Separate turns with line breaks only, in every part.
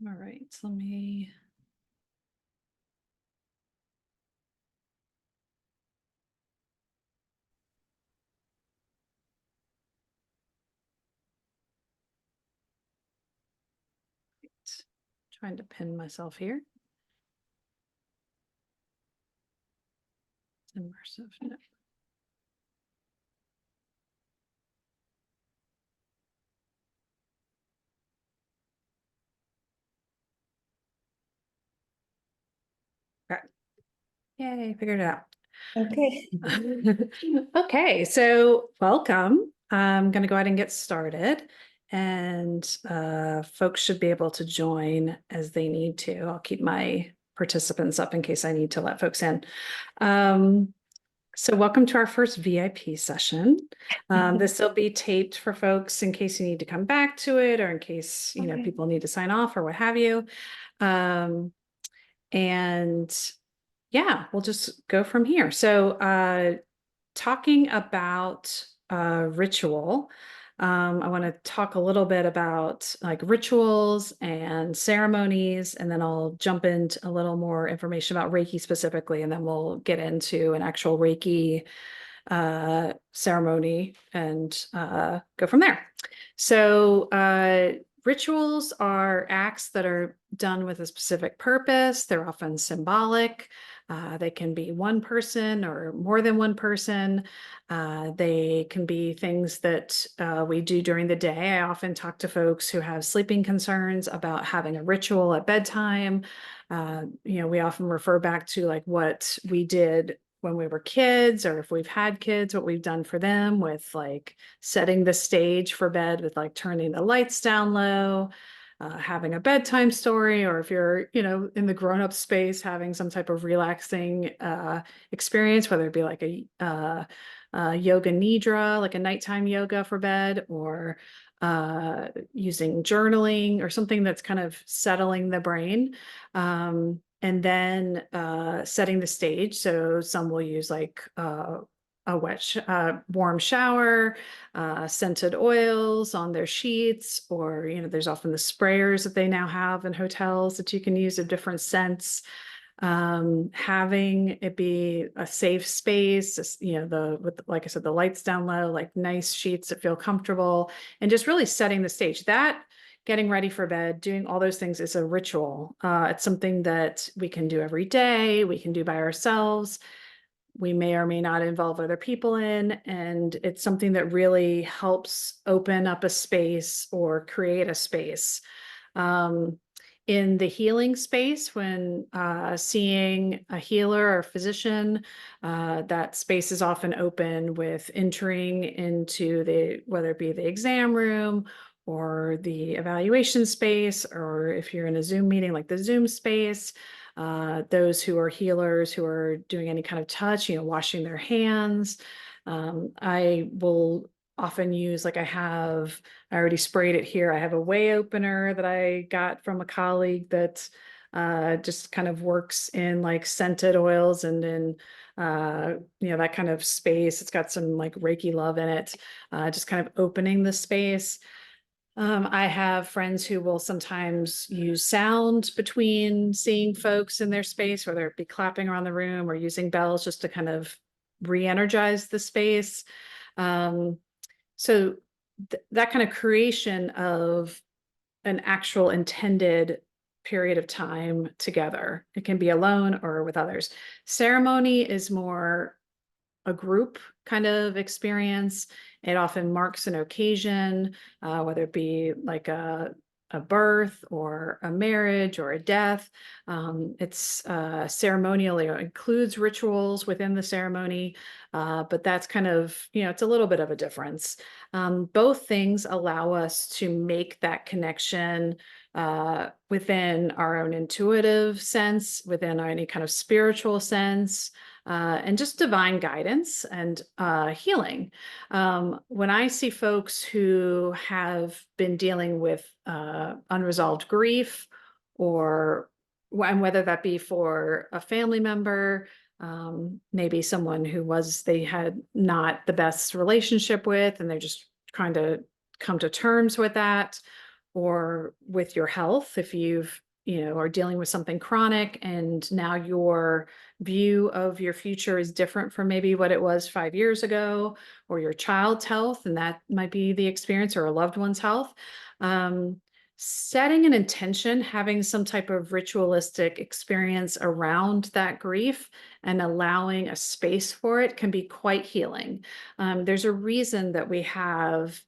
All right, so let me. Trying to pin myself here. Immersive. No. Okay. Yay, figured it out.
Okay.
Okay, so welcome. I'm going to go ahead and get started, and folks should be able to join as they need to. I'll keep my participants up in case I need to let folks in. So welcome to our first VIP session. This will be taped for folks in case you need to come back to it, or in case
Okay.
people need to sign off or what have you. And yeah, we'll just go from here. So talking about ritual, I want to talk a little bit about like rituals and ceremonies, and then I'll jump into a little more information about Reiki specifically, and then we'll get into an actual Reiki ceremony and go from there. So rituals are acts that are done with a specific purpose. They're often symbolic. They can be one person or more than one person. They can be things that we do during the day. I often talk to folks who have sleeping concerns about having a ritual at bedtime. We often refer back to like what we did when we were kids, or if we've had kids, what we've done for them with like setting the stage for bed with like turning the lights down low, having a bedtime story, or if you're, in the grown-up space, having some type of relaxing experience, whether it be like a yoga nidra, like a nighttime yoga for bed, or using journaling or something that's kind of settling the brain. And then setting the stage. So some will use like a warm shower, scented oils on their sheets, or, there's often the sprayers that they now have in hotels that you can use of different scents. Having it be a safe space, like I said, the lights down low, like nice sheets that feel comfortable, and just really setting the stage. That getting ready for bed, doing all those things is a ritual. It's something that we can do every day. We can do by ourselves. We may or may not involve other people in, and it's something that really helps open up a space or create a space. In the healing space, when seeing a healer or physician, that space is often open with entering into whether it be the exam room or the evaluation space, or if you're in a Zoom meeting, like the Zoom space, those who are healers who are doing any kind of touch, washing their hands. I will often use, like I already sprayed it here. I have a way opener that I got from a colleague that just kind of works in like scented oils and in that kind of space. It's got some like Reiki love in it, just kind of opening the space. I have friends who will sometimes use sound between seeing folks in their space, whether it be clapping around the room or using bells just to kind of re-energize the space. So that kind of creation of an actual intended period of time together. It can be alone or with others. Ceremony is more a group kind of experience. It often marks an occasion, whether it be like a birth or a marriage or a death. It's ceremonial. It includes rituals within the ceremony, but that's kind of, it's a little bit of a difference. Both things allow us to make that connection within our own intuitive sense, within any kind of spiritual sense, and just divine guidance and healing. When I see folks who have been dealing with unresolved grief, or and whether that be for a family member, maybe someone they had not the best relationship with, and they're just trying to come to terms with that, or with your health, if you've, are dealing with something chronic and now your view of your future is different from maybe what it was 5 years ago, or your child's health, and that might be the experience, or a loved one's health. Um, Setting an intention, having some type of ritualistic experience around that grief and allowing a space for it can be quite healing. There's a reason that we have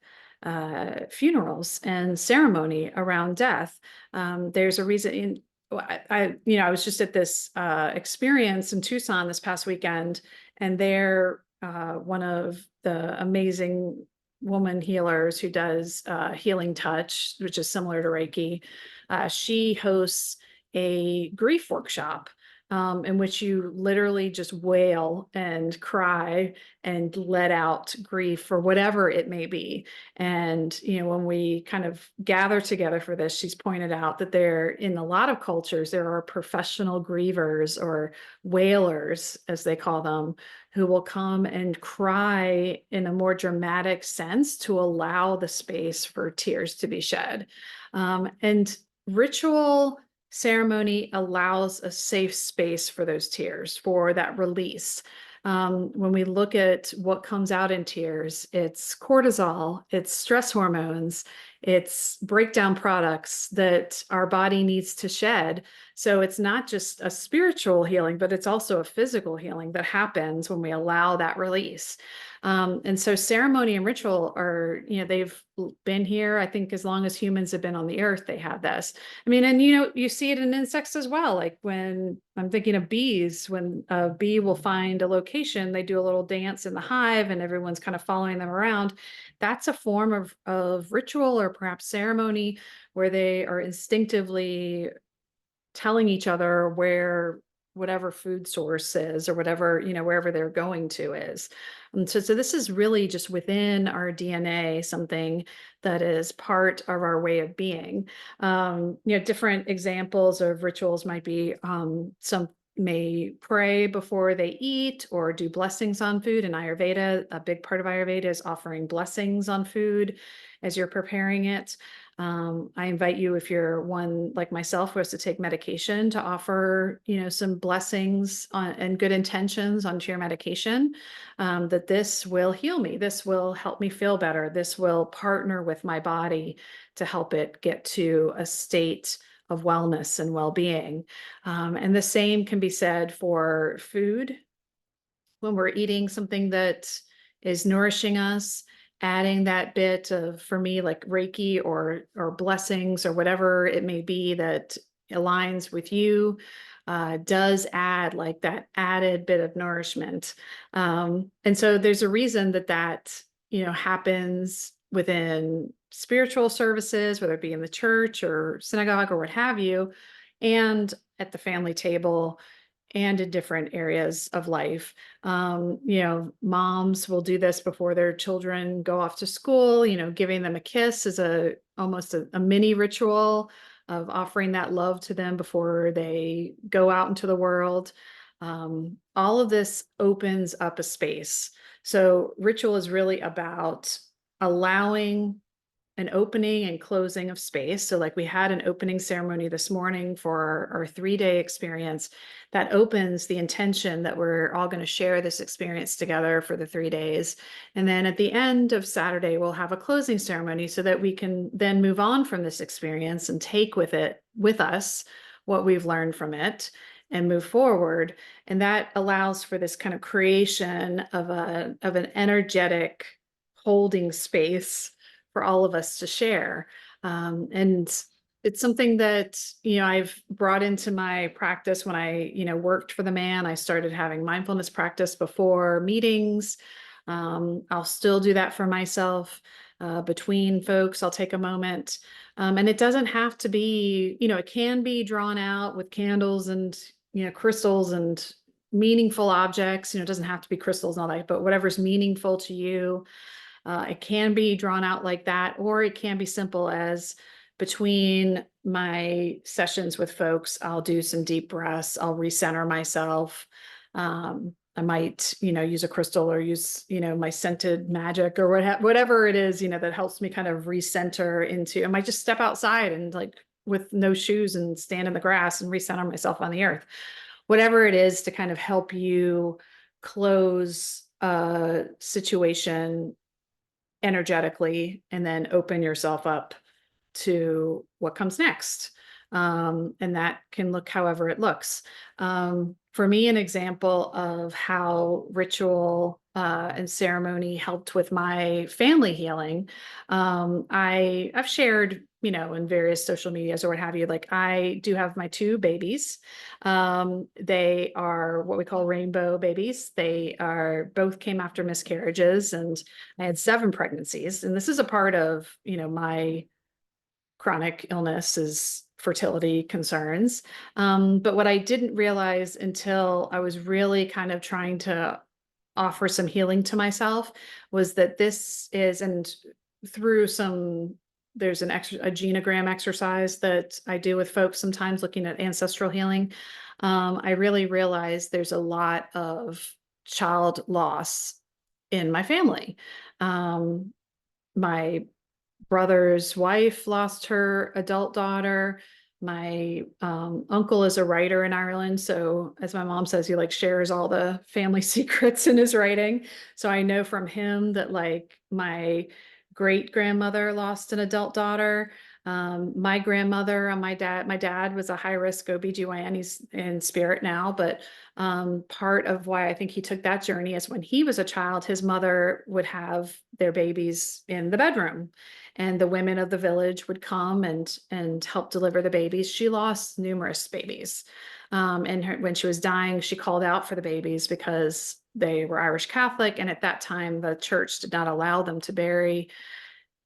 funerals and ceremony around death. There's a reason I was just at this experience in Tucson this past weekend, and there one of the amazing woman healers who does healing touch, which is similar to Reiki, she hosts a grief workshop in which you literally just wail and cry and let out grief for whatever it may be. And, when we kind of gather together for this, she's pointed out that in a lot of cultures, there are professional grievers, or wailers, as they call them, who will come and cry in a more dramatic sense to allow the space for tears to be shed. And ritual ceremony allows a safe space for those tears, for that release. When we look at what comes out in tears, it's cortisol, it's stress hormones, it's breakdown products that our body needs to shed. So it's not just a spiritual healing, but it's also a physical healing that happens when we allow that release. And so ceremony and ritual are, they've been here, I think, as long as humans have been on the earth, they have this. I mean, and you see it in insects as well. Like when I'm thinking of bees, when a bee will find a location, they do a little dance in the hive and everyone's kind of following them around. That's a form of ritual, or perhaps ceremony, where they are instinctively telling each other where whatever food source is, or whatever, wherever they're going to is. And so this is really just within our DNA, something that is part of our way of being. Different examples of rituals might be some may pray before they eat, or do blessings on food. In Ayurveda, a big part of Ayurveda is offering blessings on food as you're preparing it. I invite you, if you're one like myself who has to take medication, to offer, some blessings and good intentions onto your medication, that this will heal me. This will help me feel better. This will partner with my body to help it get to a state of wellness and well-being. And the same can be said for food. When we're eating something that is nourishing us, adding that bit of, for me, like Reiki or blessings or whatever it may be that aligns with you, does add like that added bit of nourishment. And so there's a reason that happens within spiritual services, whether it be in the church or synagogue or what have you, and at the family table, and in different areas of life. Moms will do this before their children go off to school. Giving them a kiss is almost a mini ritual of offering that love to them before they go out into the world. All of this opens up a space. So ritual is really about allowing an opening and closing of space. So like we had an opening ceremony this morning for our 3-day experience that opens the intention that we're all going to share this experience together for the 3 days. And then at the end of Saturday, we'll have a closing ceremony so that we can then move on from this experience and take with us what we've learned from it and move forward. And that allows for this kind of creation of an energetic holding space for all of us to share. And it's something that, I've brought into my practice when I, worked for the man. I started having mindfulness practice before meetings. I'll still do that for myself. Between folks, I'll take a moment. And it doesn't have to be, it can be drawn out with candles and, crystals and meaningful objects. It doesn't have to be crystals and all that, but whatever's meaningful to you. It can be drawn out like that, or it can be simple as, between my sessions with folks, I'll do some deep breaths, I'll recenter myself. I might, use a crystal or use, my scented magic or whatever it is, that helps me kind of recenter into, I might just step outside and like with no shoes and stand in the grass and recenter myself on the earth. Whatever it is to kind of help you close a situation energetically and then open yourself up to what comes next. And that can look however it looks. For me, an example of how ritual and ceremony helped with my family healing, I've shared, in various social medias or what have you, like I do have my two babies. They are what we call rainbow babies. They are both came after miscarriages, and I had 7 pregnancies. And this is a part of, my chronic illness is fertility concerns. But what I didn't realize until I was really kind of trying to offer some healing to myself was that this is, and through there's a genogram exercise that I do with folks sometimes looking at ancestral healing. I really realized there's a lot of child loss in my family. My brother's wife lost her adult daughter. My uncle is a writer in Ireland. So as my mom says, he like shares all the family secrets in his writing. So I know from him that like my great grandmother lost an adult daughter. My grandmother on my dad was a high risk OBGYN. He's in spirit now, but part of why I think he took that journey is when he was a child, his mother would have their babies in the bedroom, and the women of the village would come and help deliver the babies. She lost numerous babies. And when she was dying, she called out for the babies because they were Irish Catholic. And at that time, the church did not allow them to bury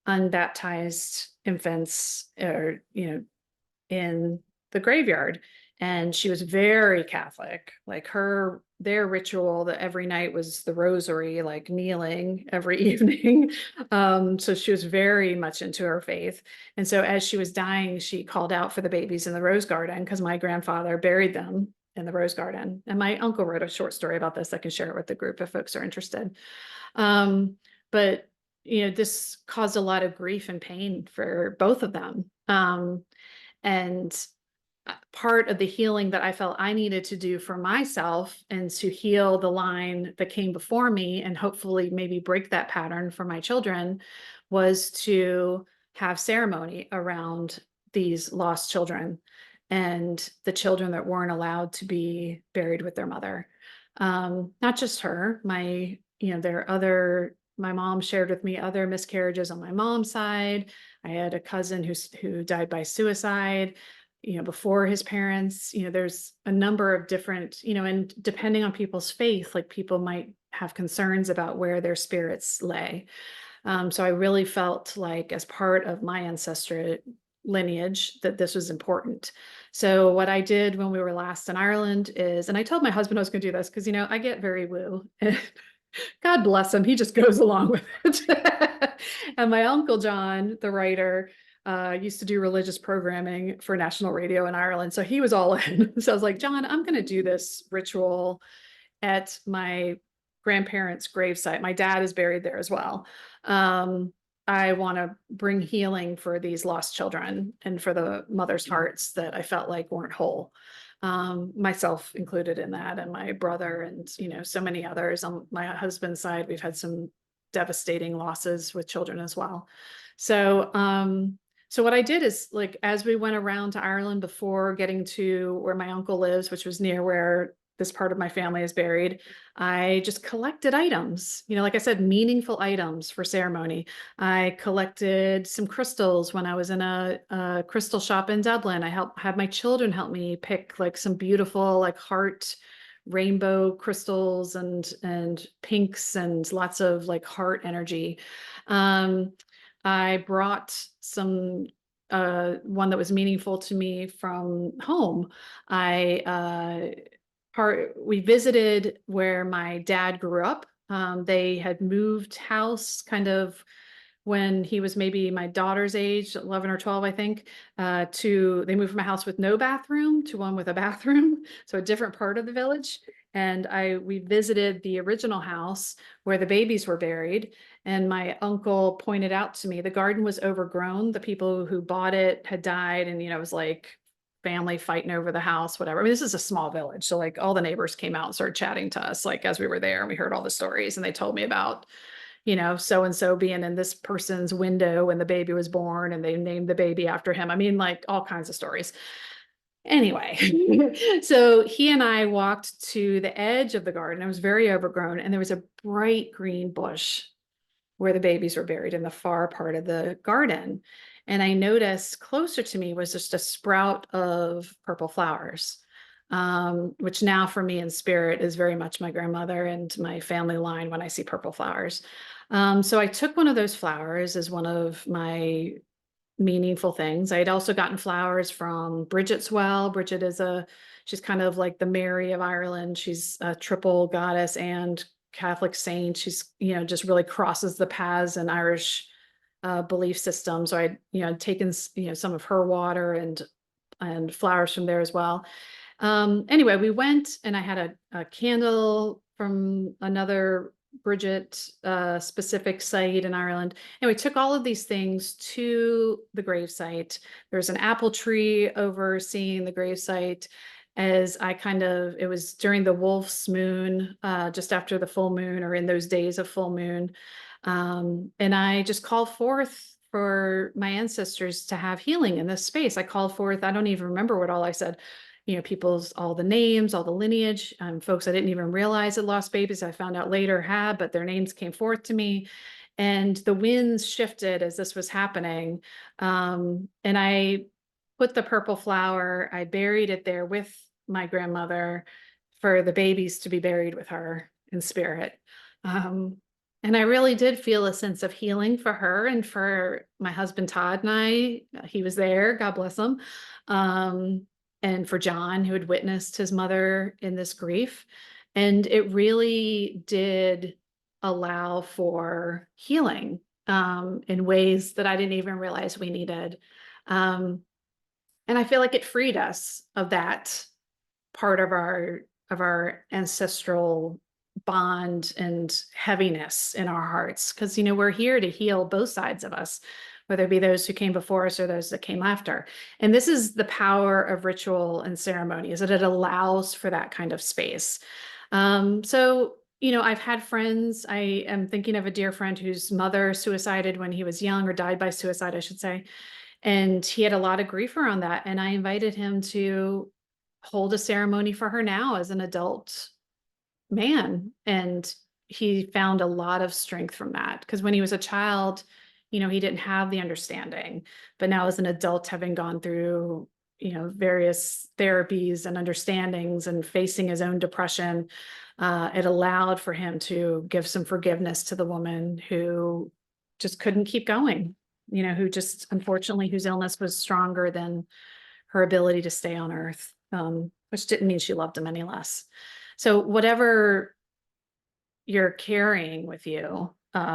unbaptized infants or, in the graveyard. And she was very Catholic. Like their ritual that every night was the rosary, like kneeling every evening. So she was very much into her faith. And so as she was dying, she called out for the babies in the rose garden because my grandfather buried them in the rose garden. And my uncle wrote a short story about this. I can share it with the group if folks are interested. But this caused a lot of grief and pain for both of them. And part of the healing that I felt I needed to do for myself and to heal the line that came before me and hopefully maybe break that pattern for my children was to have ceremony around these lost children and the children that weren't allowed to be buried with their mother. Not just her, my mom shared with me other miscarriages on my mom's side. I had a cousin who died by suicide, before his parents. There's a number of different, and depending on people's faith, like people might have concerns about where their spirits lay. So I really felt like as part of my ancestral lineage that this was important. So what I did when we were last in Ireland is, and I told my husband I was going to do this because, I get very woo. God bless him. He just goes along with it. And my uncle John, the writer, used to do religious programming for national radio in Ireland. So he was all in. So I was like, John, I'm going to do this ritual at my grandparents' gravesite. My dad is buried there as well. I want to bring healing for these lost children and for the mothers' hearts that I felt like weren't whole. Myself included in that, and my brother, and so many others. On my husband's side, we've had some devastating losses with children as well. So what I did is, like, as we went around to Ireland before getting to where my uncle lives, which was near where this part of my family is buried, I just collected items, like I said, meaningful items for ceremony. I collected some crystals when I was in a crystal shop in Dublin. I had my children help me pick like some beautiful, like heart rainbow crystals and pinks and lots of like heart energy. I brought some one that was meaningful to me from home. We visited where my dad grew up. They had moved house kind of when he was maybe my daughter's age, 11 or 12, I think, they moved from a house with no bathroom to one with a bathroom. So a different part of the village. And we visited the original house where the babies were buried. And my uncle pointed out to me, the garden was overgrown. The people who bought it had died. And, it was like family fighting over the house, whatever. I mean, this is a small village. So like all the neighbors came out and started chatting to us, like as we were there, and we heard all the stories, and they told me about, so-and-so being in this person's window when the baby was born, and they named the baby after him. I mean, like all kinds of stories. Anyway, so he and I walked to the edge of the garden. It was very overgrown, and there was a bright green bush where the babies were buried in the far part of the garden. And I noticed closer to me was just a sprout of purple flowers, which now for me in spirit is very much my grandmother and my family line when I see purple flowers. So I took one of those flowers as one of my meaningful things. I had also gotten flowers from Bridget's well. Bridget she's kind of like the Mary of Ireland. She's a triple goddess and Catholic saint. She's, just really crosses the paths in Irish belief system. So I, taken, some of her water and flowers from there as well. Anyway, we went, and I had a candle from another Bridget specific site in Ireland. And we took all of these things to the gravesite. There's an apple tree overseeing the gravesite. It was during the wolf's moon, just after the full moon, or in those days of full moon. And I just called forth for my ancestors to have healing in this space. I called forth, I don't even remember what all I said, all the names, all the lineage, folks I didn't even realize had lost babies. I found out later had, but their names came forth to me. And the winds shifted as this was happening. And I put the purple flower, I buried it there with my grandmother for the babies to be buried with her in spirit. And I really did feel a sense of healing for her and for my husband, Todd, and I. He was there, God bless him. And for John, who had witnessed his mother in this grief. And it really did allow for healing in ways that I didn't even realize we needed. And I feel like it freed us of that part of our ancestral bond and heaviness in our hearts. Because, we're here to heal both sides of us, whether it be those who came before us or those that came after. And this is the power of ritual and ceremony, is that it allows for that kind of space. So, I've had friends. I am thinking of a dear friend whose mother suicided when he was young, or died by suicide, I should say. And he had a lot of grief around that. And I invited him to hold a ceremony for her now as an adult man. And he found a lot of strength from that, because when he was a child, he didn't have the understanding, but now as an adult, having gone through, various therapies and understandings and facing his own depression, it allowed for him to give some forgiveness to the woman who just couldn't keep going, who just, unfortunately, whose illness was stronger than her ability to stay on earth, which didn't mean she loved him any less. So whatever you're carrying with you,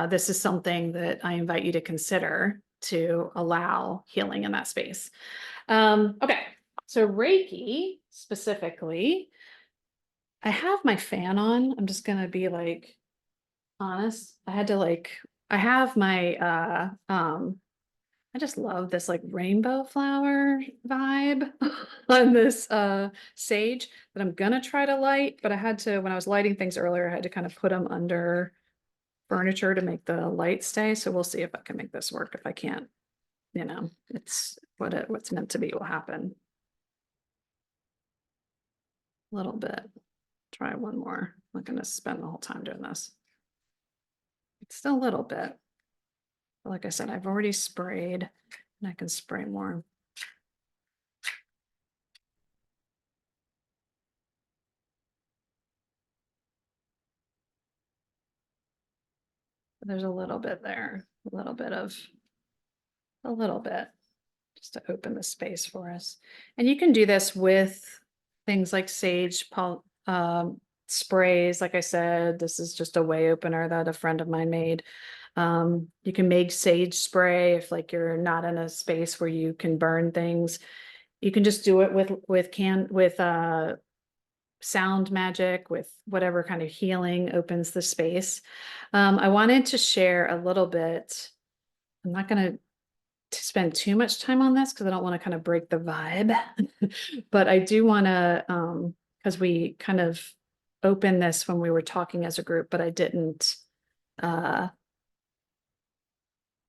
this is something that I invite you to consider to allow healing in that space. Okay, so Reiki specifically, I have my fan on. I'm just gonna be like honest. I have my I just love this like rainbow flower vibe on this sage that I'm gonna try to light, but I had to, when I was lighting things earlier, I had to kind of put them under furniture to make the light stay. So we'll see if I can make this work. If I can't, it's what's meant to be will happen. A little bit. Try one more. I'm not gonna spend the whole time doing this. It's still a little bit. But like I said, I've already sprayed, and I can spray more. There's a little bit there, a little bit, just to open the space for us. And you can do this with things like sage sprays. Like I said, this is just a way opener that a friend of mine made. You can make sage spray if like you're not in a space where you can burn things. You can just do it with sound magic, with whatever kind of healing opens the space. I wanted to share a little bit. I'm not going to spend too much time on this because I don't want to kind of break the vibe, but I do want to, because we kind of opened this when we were talking as a group, but I didn't uh,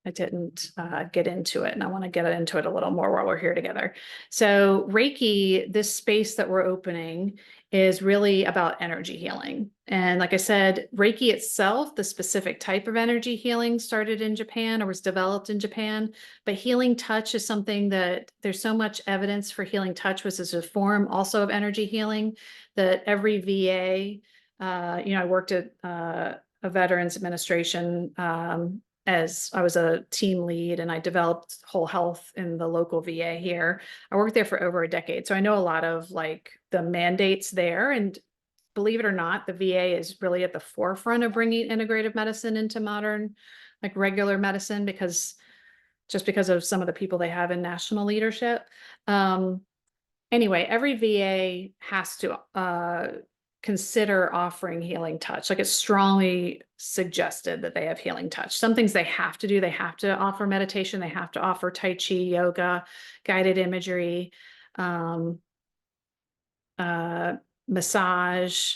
get into it, and I want to get into it a little more while we're here together. So Reiki, this space that we're opening, is really about energy healing. And like I said, Reiki itself, the specific type of energy healing, started in Japan or was developed in Japan. But healing touch is something that there's so much evidence for healing touch, which is a form also of energy healing, that every VA, I worked at a Veterans Administration, as I was a team lead, and I developed whole health in the local VA here. I worked there for over a decade. So I know a lot of like the mandates there. And believe it or not, the VA is really at the forefront of bringing integrative medicine into modern, like regular medicine, because of some of the people they have in national leadership. Anyway, every VA has to consider offering healing touch. Like, it's strongly suggested that they have healing touch. Some things they have to do. They have to offer meditation. They have to offer Tai Chi, yoga, guided imagery, massage.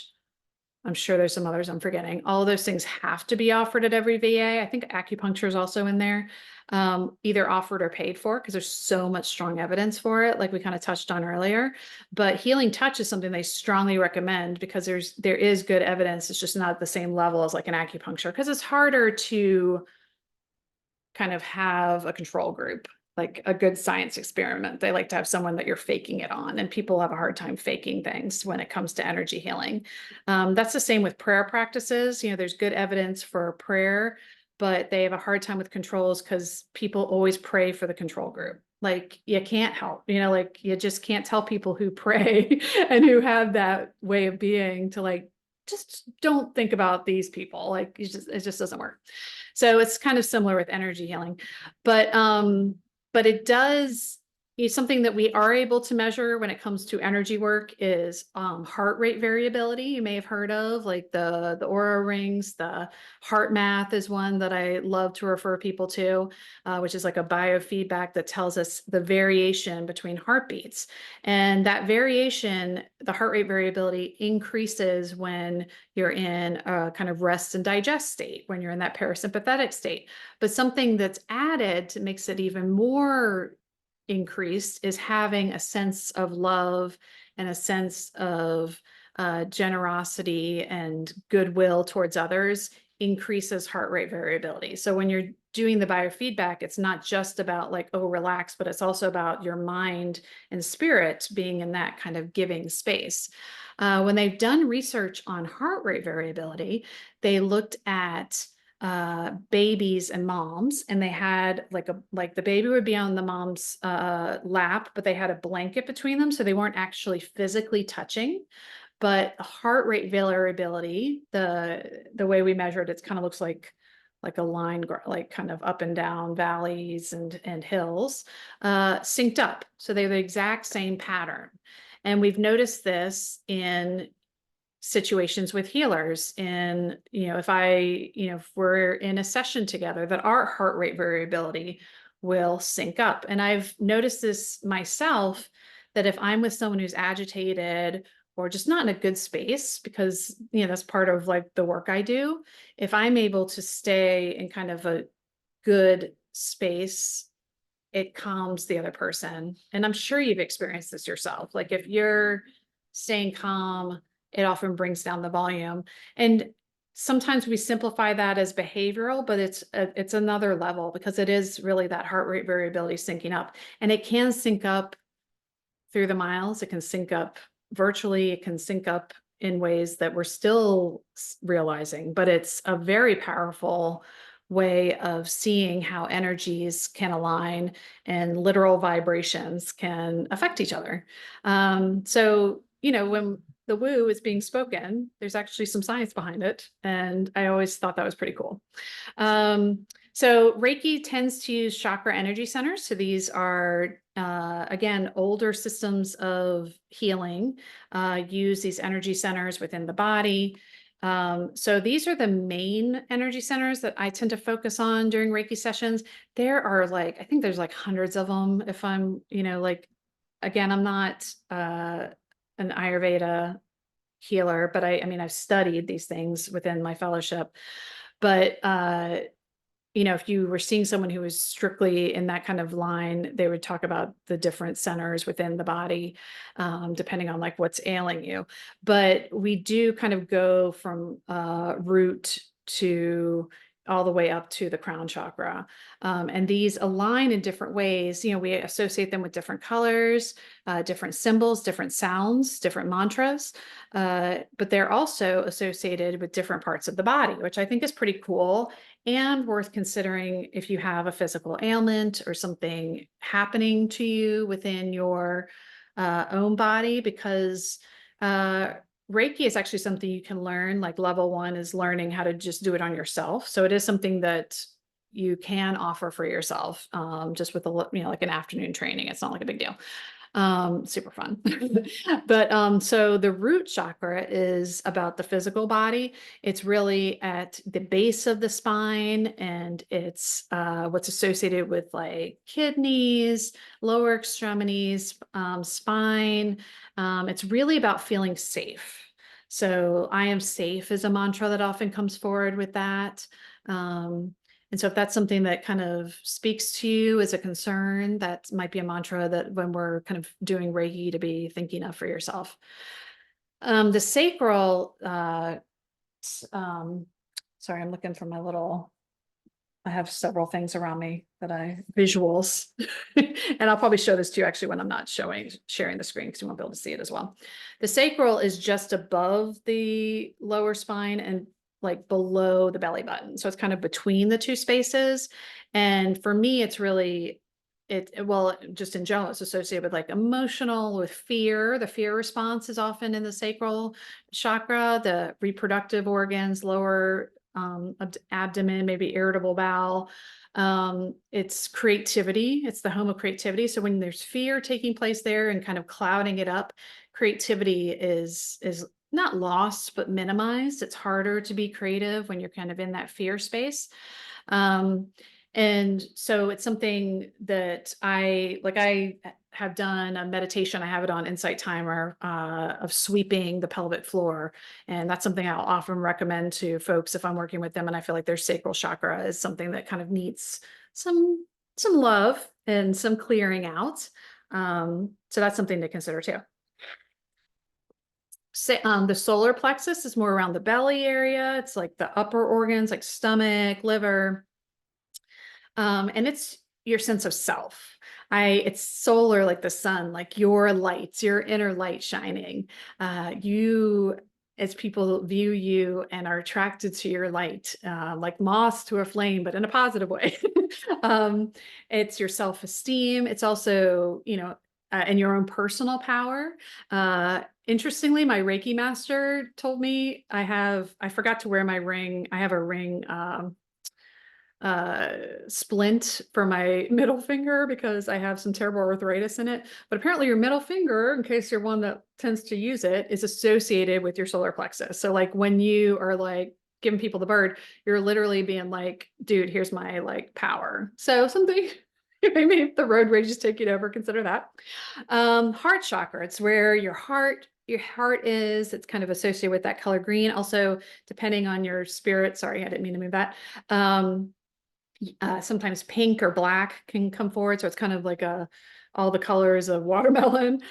I'm sure there's some others I'm forgetting. All of those things have to be offered at every VA. I think acupuncture is also in there, either offered or paid for, because there's so much strong evidence for it, like we kind of touched on earlier. But healing touch is something they strongly recommend because there is good evidence. It's just not at the same level as like an acupuncture, because it's harder to kind of have a control group, like a good science experiment. They like to have someone that you're faking it on, and people have a hard time faking things when it comes to energy healing. That's the same with prayer practices. There's good evidence for prayer, but they have a hard time with controls because people always pray for the control group. Like, you can't help, like, you just can't tell people who pray and who have that way of being to, like, just don't think about these people. Like, it just doesn't work. So it's kind of similar with energy healing, but it does, something that we are able to measure when it comes to energy work is heart rate variability. You may have heard of, like, the aura rings. The heart math is one that I love to refer people to, which is like a biofeedback that tells us the variation between heartbeats. And that variation, the heart rate variability, increases when you're in a kind of rest and digest state, when you're in that parasympathetic state. But something that's added to makes it even more increased is having a sense of love and a sense of generosity and goodwill towards others increases heart rate variability. So when you're doing the biofeedback, it's not just about like, oh, relax, but it's also about your mind and spirit being in that kind of giving space. When they've done research on heart rate variability, they looked at babies and moms, and they had like the baby would be on the mom's lap, but they had a blanket between them, so they weren't actually physically touching. But heart rate variability, the way we measure it kind of looks like a line, like kind of up and down valleys and hills, synced up. So they're the exact same pattern. And we've noticed this in situations with healers. And, if we're in a session together, that our heart rate variability will sync up. And I've noticed this myself, that if I'm with someone who's agitated or just not in a good space, because, that's part of like the work I do, if I'm able to stay in kind of a good space, it calms the other person. And I'm sure you've experienced this yourself. Like, if you're staying calm, it often brings down the volume. And sometimes we simplify that as behavioral, but it's another level, because it is really that heart rate variability syncing up. And it can sync up through the miles. It can sync up virtually. It can sync up in ways that we're still realizing, but it's a very powerful way of seeing how energies can align and literal vibrations can affect each other. So, when the woo is being spoken, there's actually some science behind it. And I always thought that was pretty cool. So Reiki tends to use chakra energy centers. So these are, again, older systems of healing, use these energy centers within the body. So these are the main energy centers that I tend to focus on during Reiki sessions. There are like, I think there's like hundreds of them. If I'm, like, again, I'm not an Ayurveda healer, but I mean, I've studied these things within my fellowship. But if you were seeing someone who was strictly in that kind of line, they would talk about the different centers within the body, depending on like what's ailing you. But we do kind of go from root to all the way up to the crown chakra. And these align in different ways. We associate them with different colors, different symbols, different sounds, different mantras. But they're also associated with different parts of the body, which I think is pretty cool and worth considering if you have a physical ailment or something happening to you within your own body, because Reiki is actually something you can learn. Like level 1 is learning how to just do it on yourself. So it is something that you can offer for yourself, just with like an afternoon training. It's not like a big deal. Super fun. But so the root chakra is about the physical body. It's really at the base of the spine, and it's what's associated with like kidneys, lower extremities, spine. It's really about feeling safe. So I am safe is a mantra that often comes forward with that. And so if that's something that kind of speaks to you as a concern, that might be a mantra that when we're kind of doing Reiki to be thinking of for yourself. The sacral, sorry, I'm looking for my little, I have several things around me that visuals, and I'll probably show this to you actually when I'm not sharing the screen, because you won't be able to see it as well. The sacral is just above the lower spine and like below the belly button. So it's kind of between the two spaces. And for me, it's really, well, just in general, it's associated with like emotional, with fear. The fear response is often in the sacral chakra, the reproductive organs, lower abdomen, maybe irritable bowel. It's creativity. It's the home of creativity. So when there's fear taking place there and kind of clouding it up, creativity is not lost, but minimized. It's harder to be creative when you're kind of in that fear space. And so it's something that I have done a meditation. I have it on Insight Timer, of sweeping the pelvic floor. And that's something I'll often recommend to folks if I'm working with them and I feel like their sacral chakra is something that kind of needs some love and some clearing out. So that's something to consider too. The solar plexus is more around the belly area. It's like the upper organs, like stomach, liver. And it's your sense of self. It's solar, like the sun, like your lights, your inner light shining. You, as people view you and are attracted to your light, like moths to a flame, but in a positive way. It's your self-esteem. It's also, and your own personal power. Interestingly, my Reiki master told me I forgot to wear my ring. I have a ring, splint for my middle finger because I have some terrible arthritis in it. But apparently your middle finger, in case you're one that tends to use it, is associated with your solar plexus. So like when you are like giving people the bird, you're literally being like, dude, here's my like power. So something, maybe if the road rage is taking over, consider that. Heart chakra, it's where your heart is. It's kind of associated with that color green. Also, depending on your spirit, sorry, I didn't mean to move that. Sometimes pink or black can come forward. So it's kind of like all the colors of watermelon,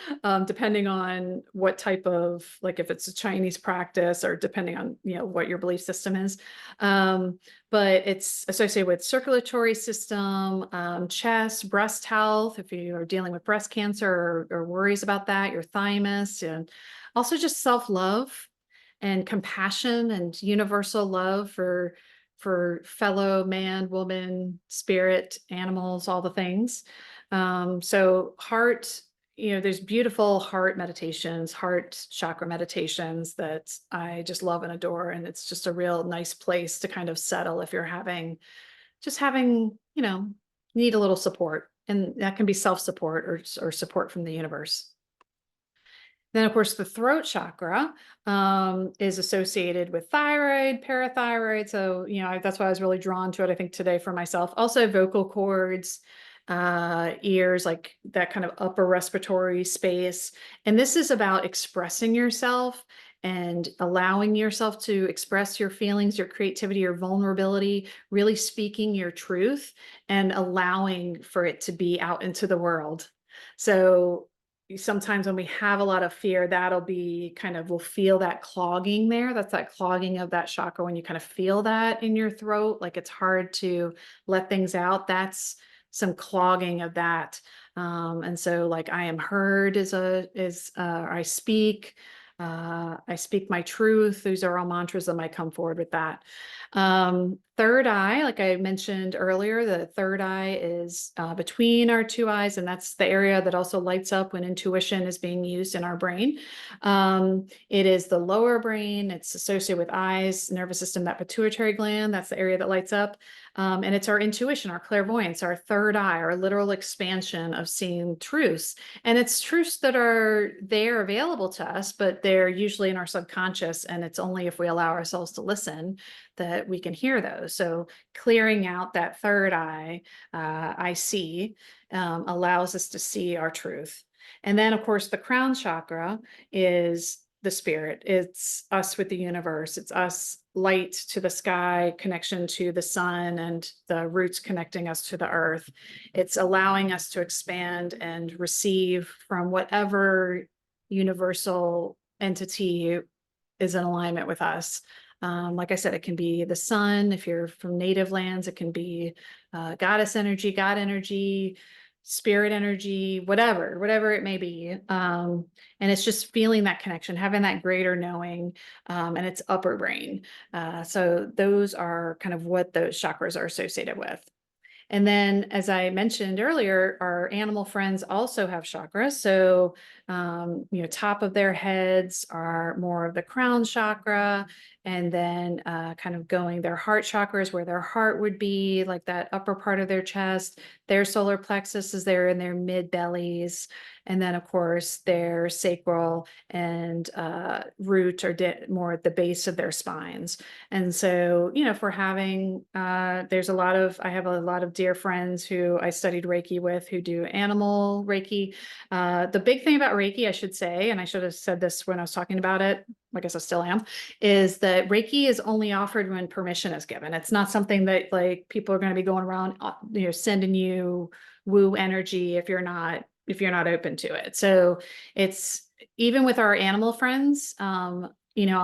depending on what type of, like if it's a Chinese practice or depending on, what your belief system is. But it's associated with circulatory system, chest, breast health, if you are dealing with breast cancer or worries about that, your thymus, and also just self-love and compassion and universal love for fellow man, woman, spirit, animals, all the things. So heart, there's beautiful heart meditations, heart chakra meditations that I just love and adore. And it's just a real nice place to kind of settle if you're having just having, need a little support, and that can be self-support or support from the universe. Then, of course, the throat chakra is associated with thyroid, parathyroid. So, that's why I was really drawn to it, I think, today for myself. Also, vocal cords, ears, like that kind of upper respiratory space. And this is about expressing yourself and allowing yourself to express your feelings, your creativity, your vulnerability, really speaking your truth and allowing for it to be out into the world. So, sometimes when we have a lot of fear, that'll be we'll feel that clogging there. That's that clogging of that chakra. When you kind of feel that in your throat, like it's hard to let things out, that's some clogging of that. And so like I am heard I speak my truth. These are all mantras that might come forward with that. Third eye, like I mentioned earlier, the third eye is between our two eyes, and that's the area that also lights up when intuition is being used in our brain. It is the lower brain. It's associated with eyes, nervous system, that pituitary gland. That's the area that lights up. And it's our intuition, our clairvoyance, our third eye, our literal expansion of seeing truths. And it's truths that are there available to us, but they're usually in our subconscious. And it's only if we allow ourselves to listen that we can hear those. So clearing out that third eye, I see, allows us to see our truth. And then, of course, the crown chakra is the spirit. It's us with the universe. It's us, light to the sky, connection to the sun, and the roots connecting us to the earth. It's allowing us to expand and receive from whatever universal entity is in alignment with us. Like I said, it can be the sun. If you're from native lands, it can be goddess energy, God energy, spirit energy, whatever it may be. And it's just feeling that connection, having that greater knowing, and it's upper brain. So those are kind of what those chakras are associated with. And then, as I mentioned earlier, our animal friends also have chakras. So, top of their heads are more of the crown chakra, and then kind of going their heart chakras, where their heart would be, like that upper part of their chest. Their solar plexus is there in their mid bellies. And then, of course, their sacral and root are more at the base of their spines. And so, if we're having, I have a lot of dear friends who I studied Reiki with who do animal Reiki. The big thing about Reiki, I should say, and I should have said this when I was talking about it, I guess I still am, is that Reiki is only offered when permission is given. It's not something that like people are going to be going around, sending you woo energy if you're not open to it. So it's, even with our animal friends, I'll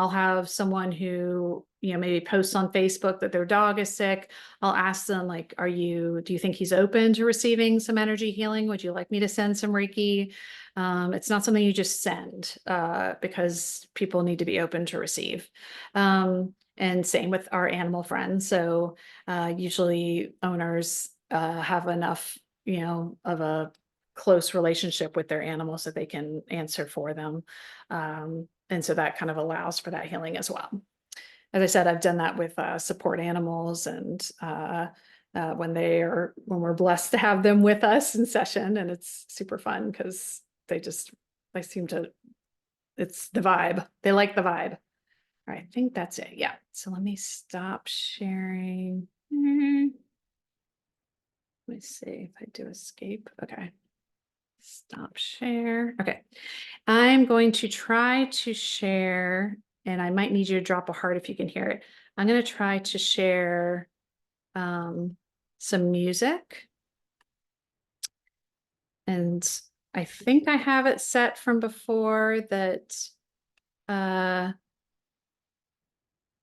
have someone who, maybe posts on Facebook that their dog is sick. I'll ask them like, do you think he's open to receiving some energy healing? Would you like me to send some Reiki? It's not something you just send, because people need to be open to receive. And same with our animal friends. So, usually owners, have enough, of a close relationship with their animals that they can answer for them. And so that kind of allows for that healing as well. As I said, I've done that with support animals, and when we're blessed to have them with us in session, and it's super fun because it's the vibe. They like the vibe. All right, I think that's it. Yeah. So let me stop sharing. Let me see if I do escape. Okay. Stop share. Okay. I'm going to try to share, and I might need you to drop a heart if you can hear it. I'm going to try to share some music. And I think I have it set from before that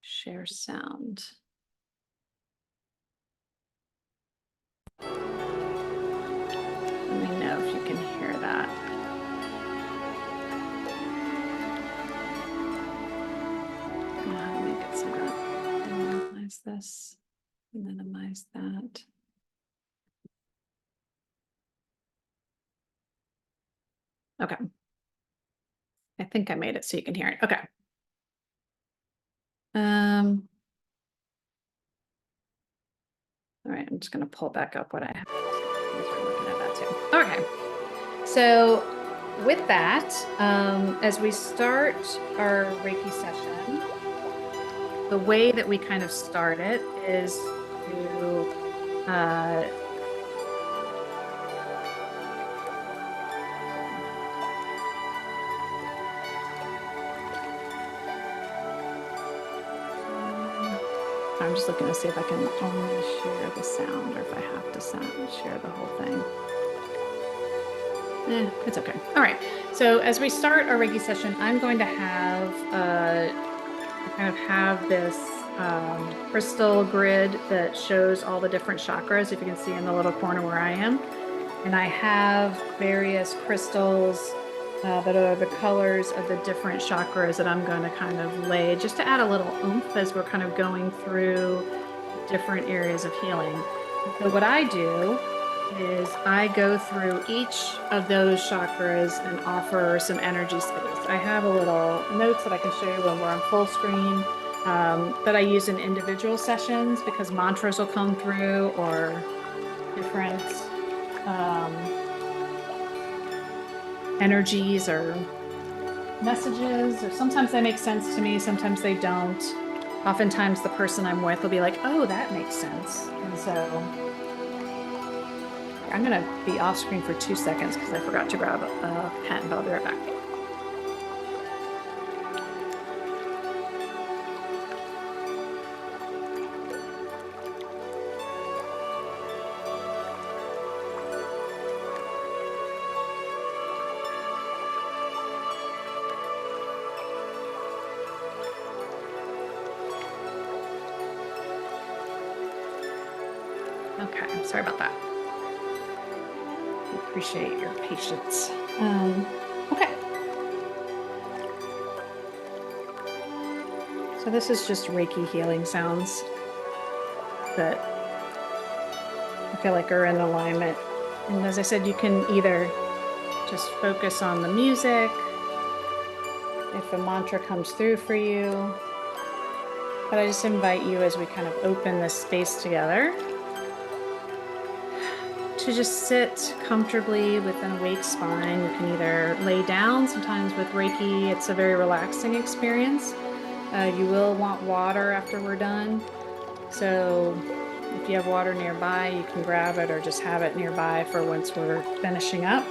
share sound. Let me know if you can hear that. How to make it so that minimize this, minimize that. Okay. I think I made it so you can hear it. Okay. All All right, I'm just going to pull back up what I have. We're looking at that too. Okay. So with that, as we start our Reiki session, the way that we kind of start it is to I'm just looking to see if I can only share the sound or if I have to share the whole thing. It's okay. All right. So as we start our Reiki session, I'm going to have this crystal grid that shows all the different chakras, if you can see in the little corner where I am. And I have various crystals that are the colors of the different chakras that I'm going to kind of lay just to add a little oomph as we're kind of going through different areas of healing. So what I do is I go through each of those chakras and offer some energy space. I have a little notes that I can show you when we're on full screen that I use in individual sessions because mantras will come through or different energies or messages, or sometimes they make sense to me, sometimes they don't. Oftentimes the person I'm with will be like, oh, that makes sense. And so I'm going to be off screen for 2 seconds because I forgot to grab a pen, but I'll be right back. Okay, sorry about that. Appreciate your patience. Okay. So this is just Reiki healing sounds that I feel like are in alignment. And as I said, you can either just focus on the music, if a mantra comes through for you, but I just invite you as we kind of open this space together to just sit comfortably with an awake spine. You can either lay down. Sometimes with Reiki, it's a very relaxing experience. You will want water after we're done. So if you have water nearby, you can grab it or just have it nearby for once we're finishing up.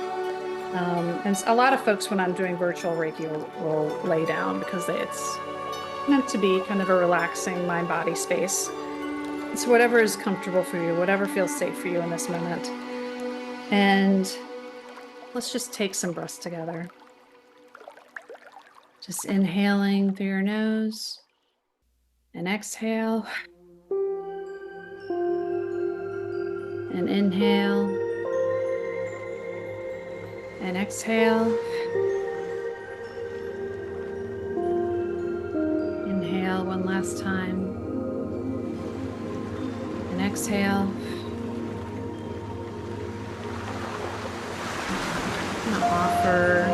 And a lot of folks, when I'm doing virtual Reiki, will lay down because it's meant to be kind of a relaxing mind-body space. So whatever is comfortable for you, whatever feels safe for you in this moment. And let's just take some breaths together. Just inhaling through your nose and exhale. And inhale and exhale. Inhale one last time. And exhale. I'm gonna offer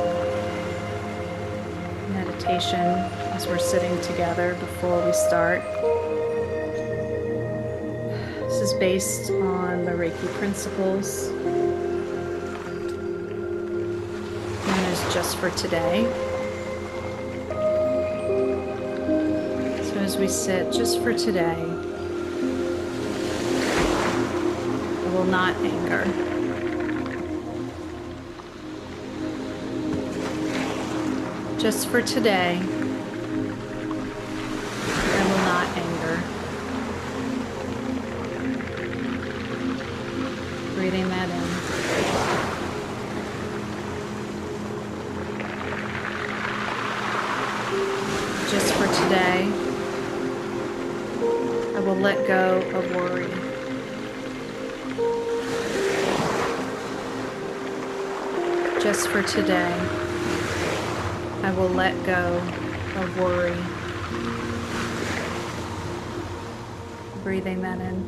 meditation as we're sitting together before we start. This is based on the Reiki principles known as Just for Today. So as we sit just for today, I will not anger. Just for today, I will not anger. Breathing that in. Just for today, I will let go of worry. Just for today, I will let go of worry. Breathing that in.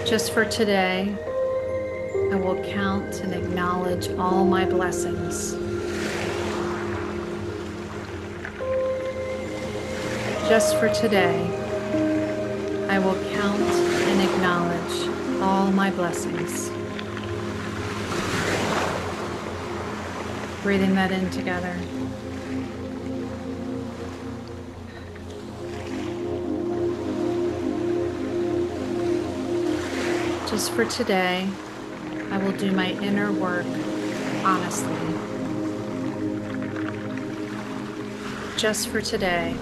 Just for today, I will count and acknowledge all my blessings. Just for today, I will count and acknowledge all my blessings. Breathing that in together. Just for today, I will do my inner work honestly. Just for today,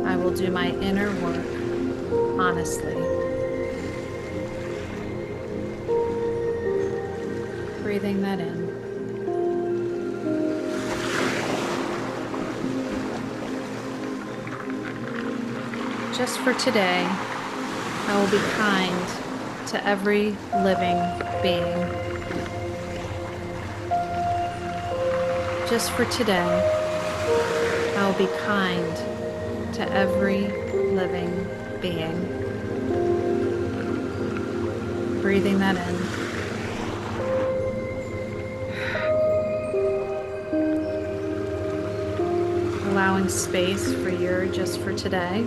I will do my inner work honestly. Breathing that in. Just for today, I will be kind to every living being. Just for today, I will be kind to every living being. Breathing that in. Allowing space for your just for today.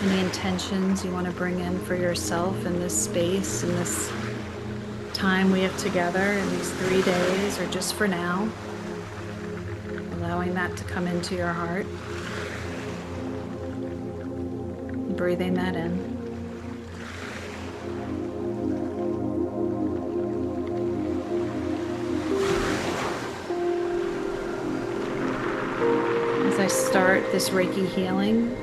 Any intentions you want to bring in for yourself in this space, in this time we have together, in these 3 days, or just for now. Allowing that to come into your heart. Breathing that in. As I start this Reiki healing,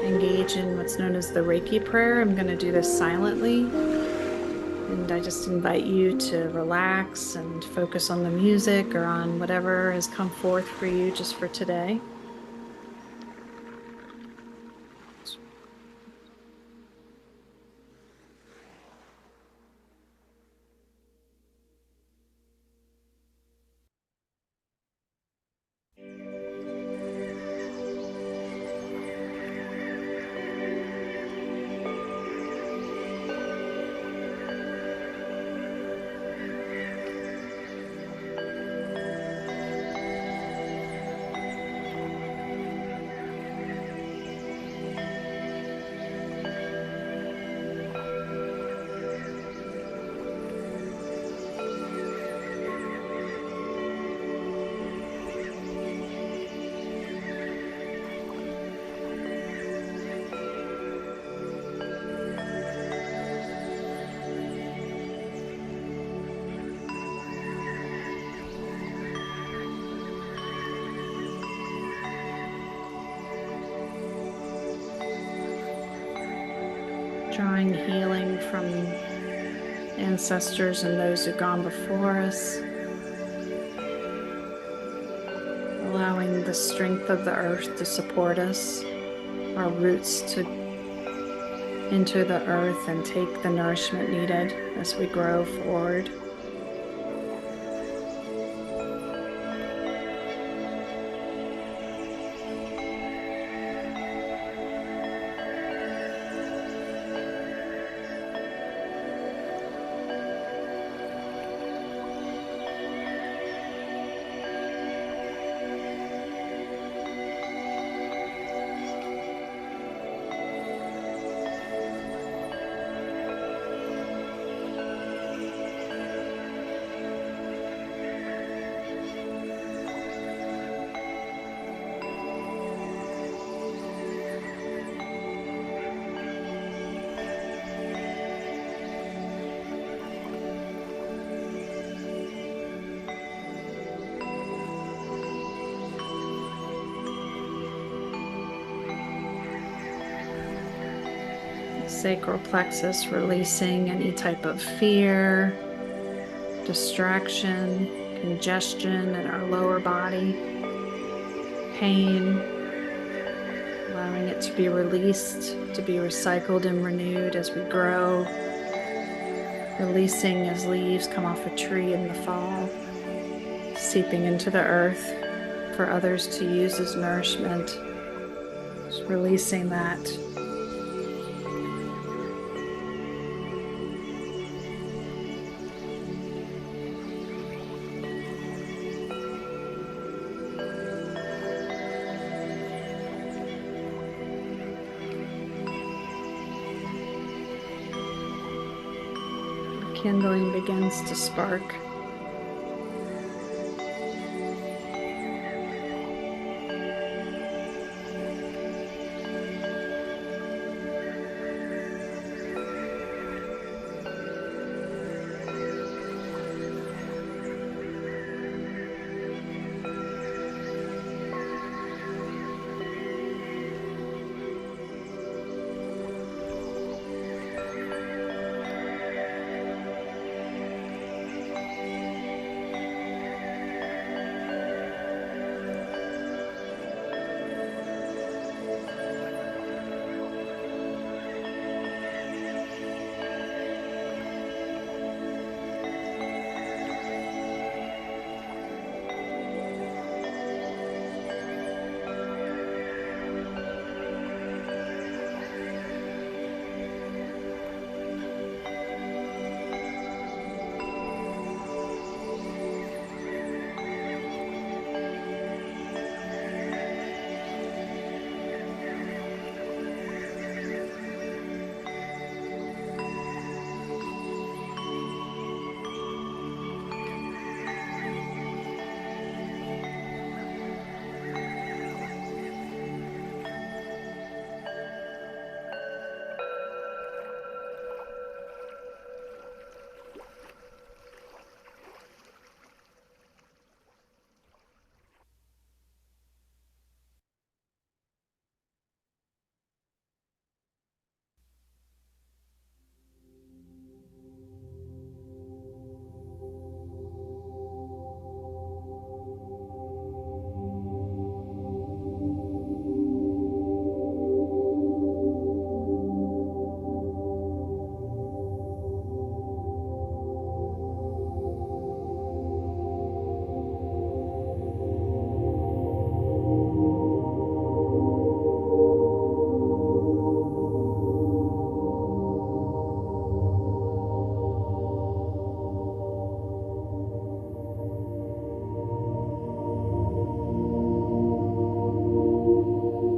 engage in what's known as the Reiki prayer. I'm going to do this silently. And I just invite you to relax and focus on the music or on whatever has come forth for you just for today. Drawing healing from ancestors and those who've gone before us. Allowing the strength of the earth to support us, our roots to enter the earth and take the nourishment needed as we grow forward. Sacral plexus, releasing any type of fear, distraction, congestion in our lower body, pain, allowing it to be released, to be recycled and renewed as we grow, releasing as leaves come off a tree in the fall, seeping into the earth for others to use as nourishment, just releasing that. kindling begins to spark.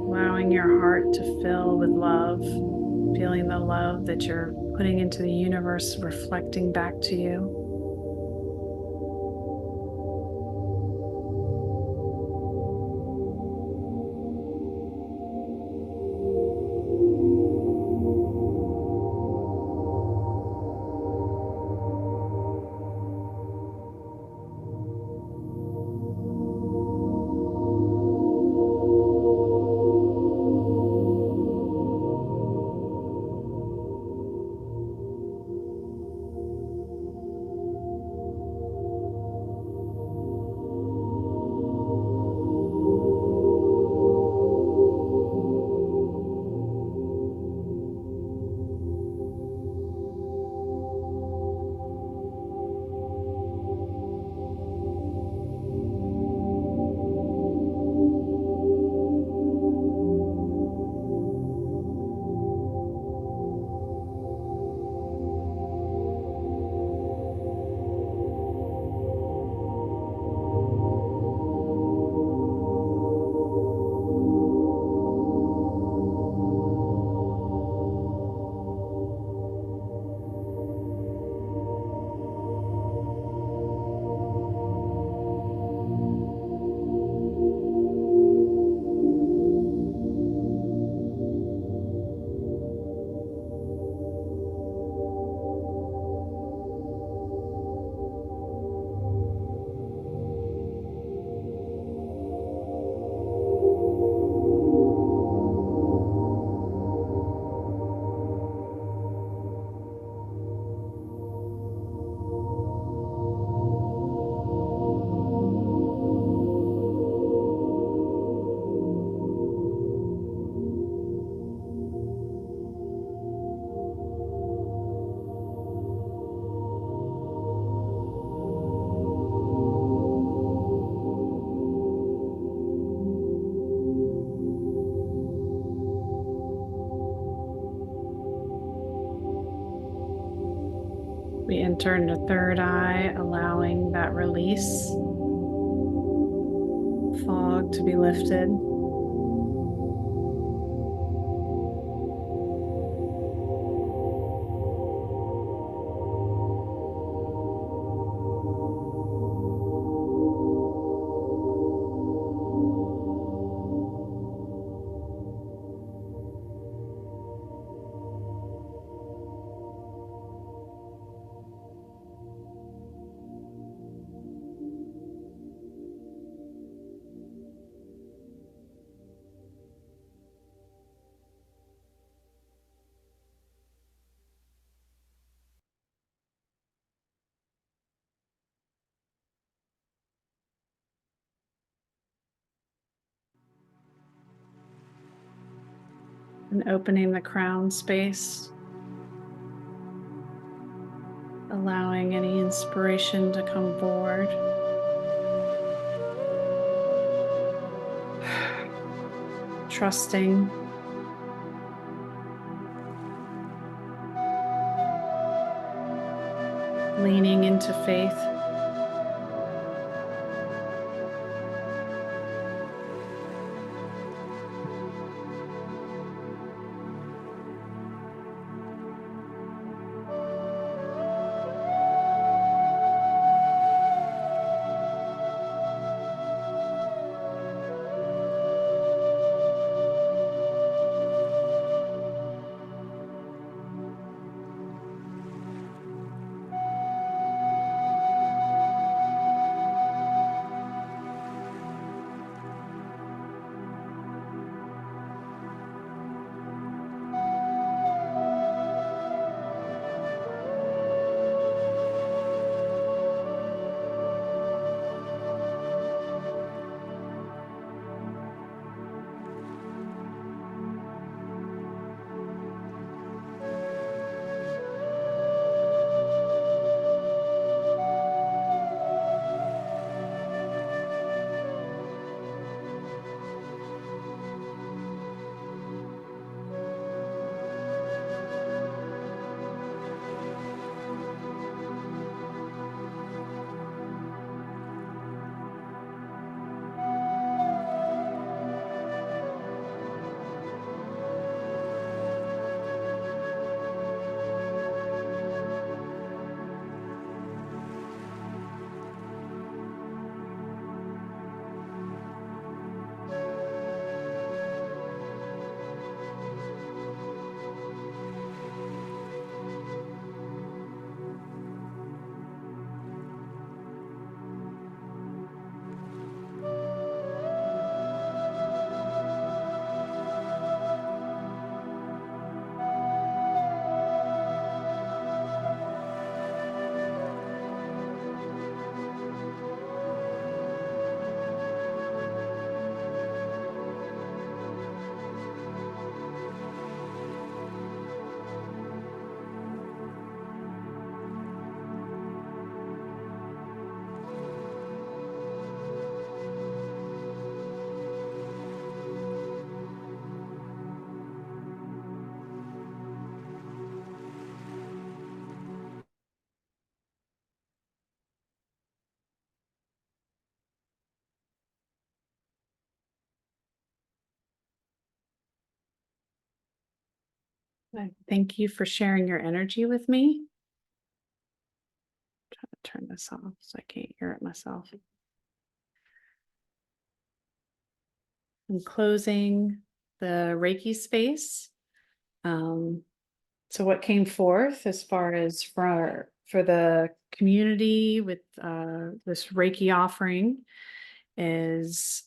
Allowing your heart to fill with love, feeling the love that you're putting into the universe, reflecting back to you. We enter into third eye, allowing that release, fog to be lifted. And opening the crown space, allowing any inspiration to come forward. Trusting. Leaning into faith. Thank you for sharing your energy with me. Try to turn this off so I can't hear it myself. I'm closing the Reiki space. So what came forth as far as for the community with this Reiki offering is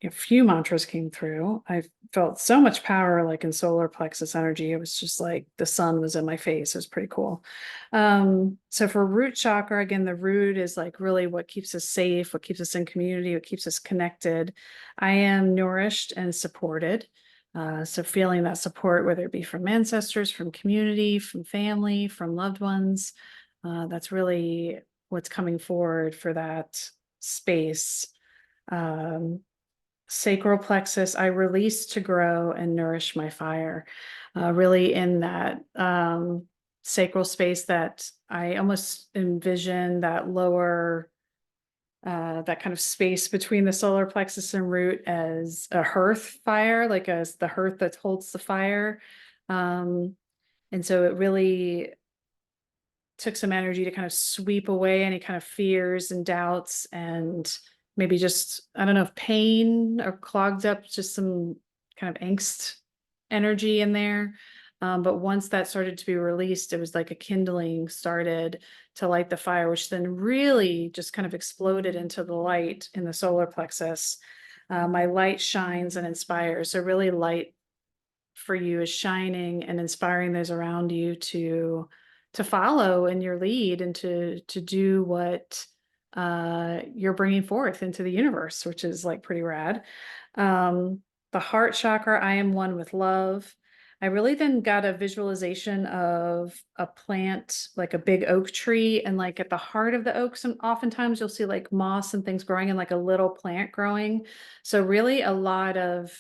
a few mantras came through. I felt so much power, like in solar plexus energy. It was just like the sun was in my face. It was pretty cool. So for root chakra, again, the root is like really what keeps us safe, what keeps us in community, what keeps us connected. I am nourished and supported. So feeling that support, whether it be from ancestors, from community, from family, from loved ones, that's really what's coming forward for that space. Sacral plexus, I release to grow and nourish my fire. Really in that sacral space that I almost envision that lower, that kind of space between the solar plexus and root as a hearth fire, like as the hearth that holds the fire. And so it really took some energy to kind of sweep away any kind of fears and doubts and maybe just, I don't know if pain or clogged up, just some kind of angst energy in there. But once that started to be released, it was like a kindling started to light the fire, which then really just kind of exploded into the light in the solar plexus. My light shines and inspires. So really light for you is shining and inspiring those around you to follow in your lead and to do what you're bringing forth into the universe, which is like pretty rad. the heart chakra, I am one with love. I really then got a visualization of a plant, like a big oak tree, and like at the heart of the oak, some oftentimes you'll see like moss and things growing and like a little plant growing. So really a lot of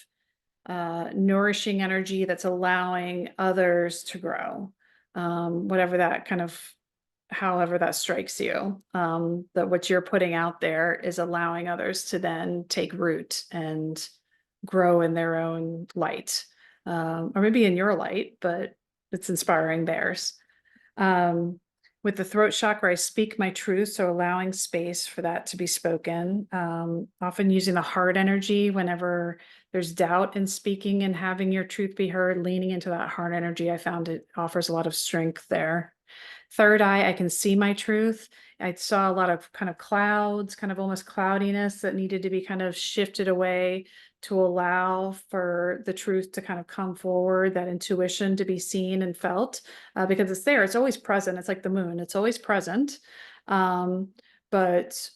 nourishing energy that's allowing others to grow. Whatever that kind of, however that strikes you, that what you're putting out there is allowing others to then take root and grow in their own light, or maybe in your light, but it's inspiring theirs. Um, with the throat chakra, I speak my truth, so allowing space for that to be spoken. Often using the heart energy whenever there's doubt in speaking and having your truth be heard, leaning into that heart energy. I found it offers a lot of strength there. Third eye, I can see my truth. I saw a lot of kind of clouds, kind of almost cloudiness that needed to be kind of shifted away to allow for the truth to kind of come forward, that intuition to be seen and felt, because it's there. It's always present. It's like the moon. It's always present. Um, but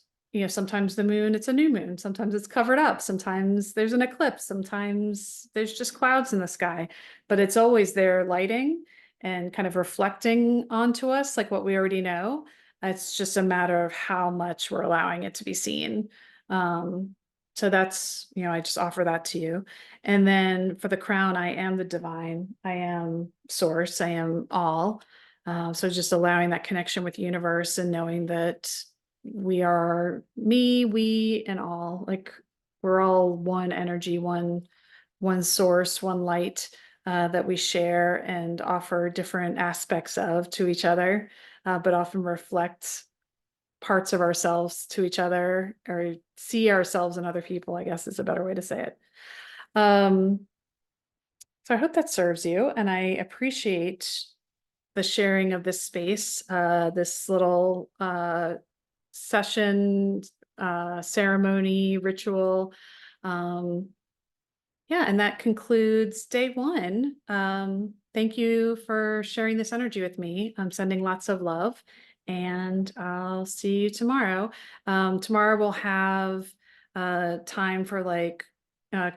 sometimes the moon, it's a new moon. Sometimes it's covered up. Sometimes there's an eclipse. Sometimes there's just clouds in the sky, but it's always there lighting and kind of reflecting onto us like what we already know. It's just a matter of how much we're allowing it to be seen. So that's, I just offer that to you. And then for the crown, I am the divine. I am source. I am all. So just allowing that connection with the universe and knowing that we are me, we, and all. Like we're all one energy, one source, one light, that we share and offer different aspects of to each other, but often reflect parts of ourselves to each other, or see ourselves in other people, I guess is a better way to say it. So I hope that serves you, and I appreciate the sharing of this space, this little session, ceremony, ritual. Yeah, and that concludes day one. Thank you for sharing this energy with me. I'm sending lots of love, and I'll see you tomorrow. Tomorrow we'll have time for like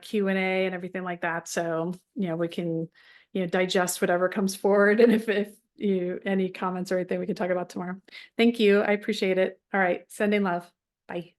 Q&A and everything like that. So, we can, digest whatever comes forward. And if you any comments or anything we can talk about tomorrow. Thank you. I appreciate it. All right, sending love. Bye.